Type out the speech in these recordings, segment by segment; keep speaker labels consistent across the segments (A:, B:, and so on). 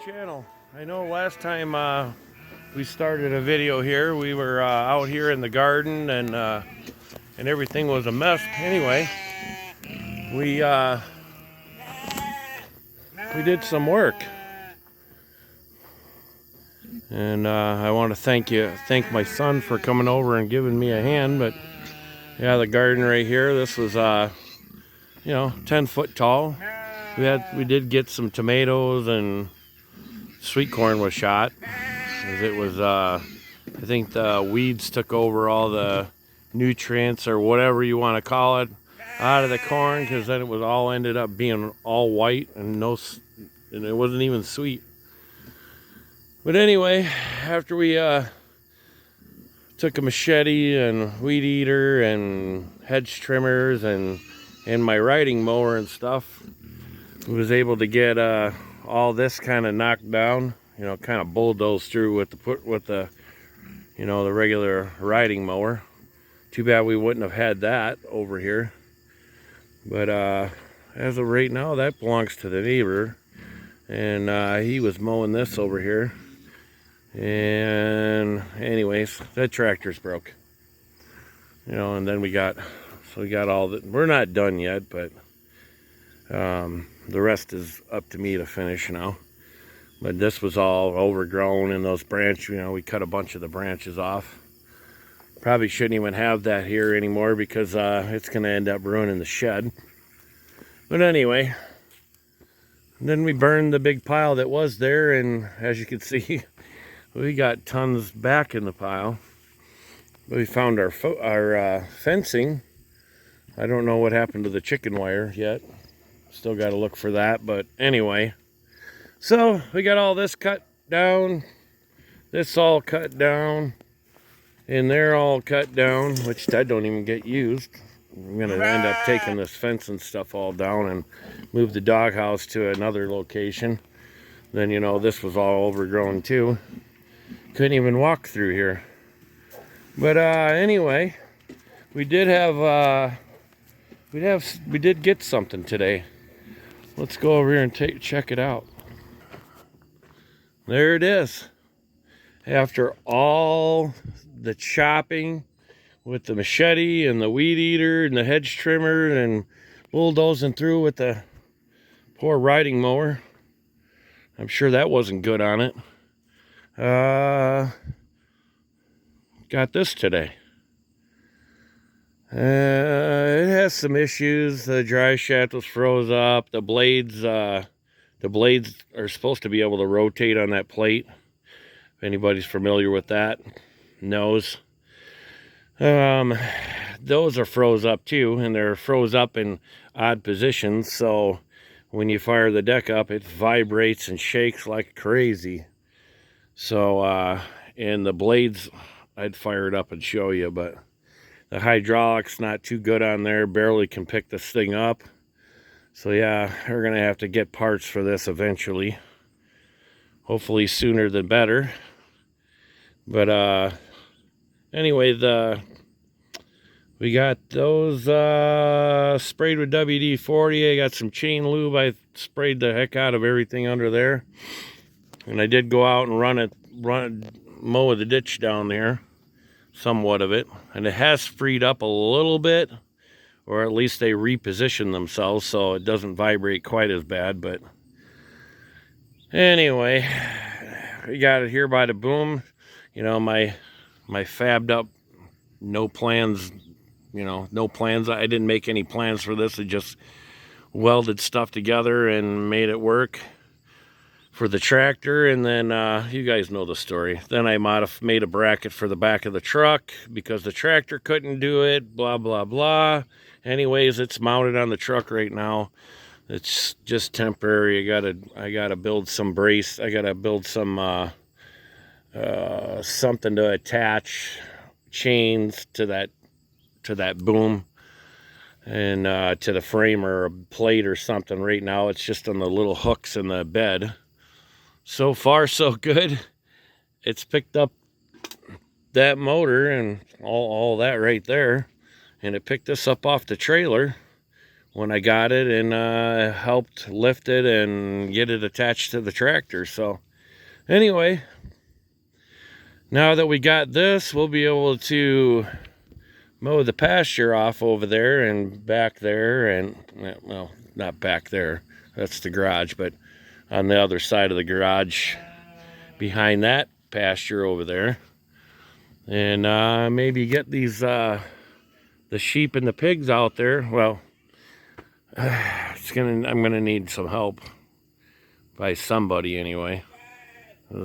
A: channel. I know last time we started a video here, we were out here in the garden and everything was a mess. Anyway, we did some work, and I want to thank my son for coming over and giving me a hand. But yeah, the garden right here, this was 10 foot tall. We did get some tomatoes, and sweet corn was shot, as it was I think the weeds took over all the nutrients or whatever you want to call it out of the corn, because then it was all ended up being all white and it wasn't even sweet. But anyway, after we took a machete and weed eater and hedge trimmers and my riding mower and stuff, we was able to get all this kind of knocked down, kind of bulldozed through with the the regular riding mower. Too bad we wouldn't have had that over here. But as of right now, that belongs to the neighbor, and he was mowing this over here. And anyways, that tractor's broke. And then we got all that. We're not done yet, but the rest is up to me to finish now. But this was all overgrown, and those branches, we cut a bunch of the branches off. Probably shouldn't even have that here anymore, because it's going to end up ruining the shed. But anyway, then we burned the big pile that was there, and as you can see, we got tons back in the pile. But we found our fencing. I don't know what happened to the chicken wire yet. Still got to look for that, but anyway. So we got all this cut down, this all cut down, and they're all cut down, which that don't even get used. I'm gonna end up taking this fence and stuff all down and move the doghouse to another location. Then this was all overgrown too. Couldn't even walk through here. But anyway, we did get something today. Let's go over here and check it out. There it is. After all the chopping with the machete and the weed eater and the hedge trimmer and bulldozing through with the poor riding mower, I'm sure that wasn't good on it. Got this today. It has some issues. The dry shaft was froze up. The blades are supposed to be able to rotate on that plate. If anybody's familiar with that, knows. Those are froze up too, and they're froze up in odd positions. So when you fire the deck up, it vibrates and shakes like crazy. So, and the blades, I'd fire it up and show you, but the hydraulics not too good on there. Barely can pick this thing up. So yeah, we're gonna have to get parts for this eventually. Hopefully sooner than better. But anyway, we got those sprayed with WD-40. I got some chain lube. I sprayed the heck out of everything under there. And I did go out and mow the ditch down there, somewhat of it. And it has freed up a little bit, or at least they repositioned themselves so it doesn't vibrate quite as bad. But anyway, we got it here by the boom. My fabbed up, no plans, no plans. I didn't make any plans for this. I just welded stuff together and made it work for the tractor. And then you guys know the story. Then I made a bracket for the back of the truck because the tractor couldn't do it, blah blah blah. Anyways, it's mounted on the truck right now. It's just temporary. I gotta build some brace. I gotta build some something to attach chains to that boom and to the frame, or a plate or something. Right now it's just on the little hooks in the bed. So far so good. It's picked up that motor and all that right there, and it picked this up off the trailer, when I got it, and helped lift it and get it attached to the tractor. So anyway, now that we got this, we'll be able to mow the pasture off over there and back there, and well, not back there, that's the garage, but on the other side of the garage behind that pasture over there, and maybe get these the sheep and the pigs out there. Well, I'm gonna need some help by somebody anyway.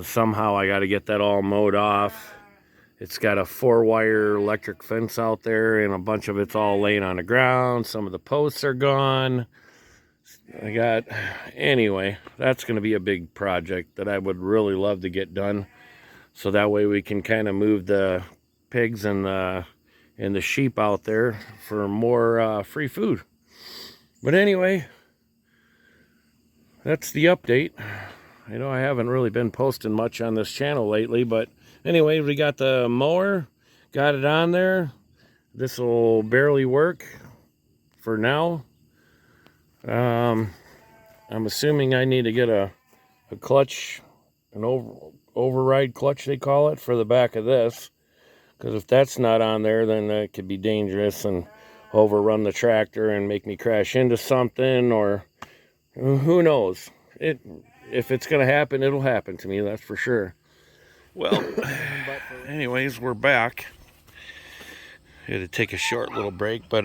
A: Somehow I got to get that all mowed off. It's got a 4-wire electric fence out there, and a bunch of it's all laying on the ground. Some of the posts are gone. Anyway, that's going to be a big project that I would really love to get done. So that way we can kind of move the pigs and the sheep out there for more free food. But anyway, that's the update. I know I haven't really been posting much on this channel lately, but anyway, we got the mower, got it on there. This will barely work for now. I'm assuming I need to get a clutch, an override clutch they call it, for the back of this, because if that's not on there, then that could be dangerous and overrun the tractor and make me crash into something, or who knows. If it's gonna happen, it'll happen to me, that's for sure. Well, anyways, we're back. Had to take a short little break, but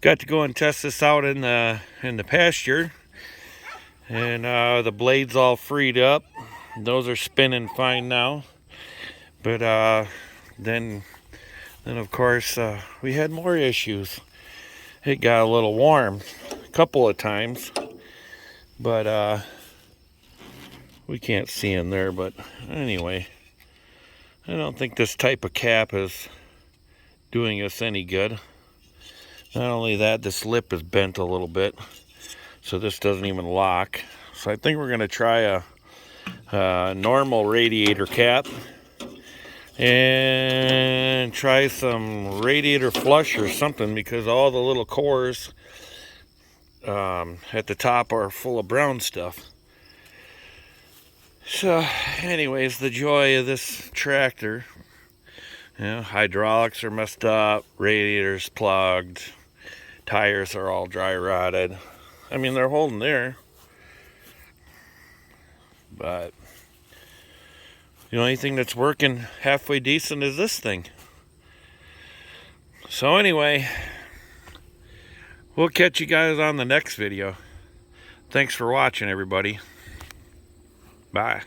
A: got to go and test this out in the pasture, and the blades all freed up. Those are spinning fine now. But then of course we had more issues. It got a little warm a couple of times, but we can't see in there. But anyway, I don't think this type of cap is doing us any good. Not only that, this lip is bent a little bit, so this doesn't even lock. So I think we're going to try a normal radiator cap and try some radiator flush or something, because all the little cores at the top are full of brown stuff. So anyways, the joy of this tractor, you know, hydraulics are messed up, radiators plugged, tires are all dry rotted. I mean, they're holding there, but the only thing that's working halfway decent is this thing. So anyway, we'll catch you guys on the next video. Thanks for watching, everybody. Bye.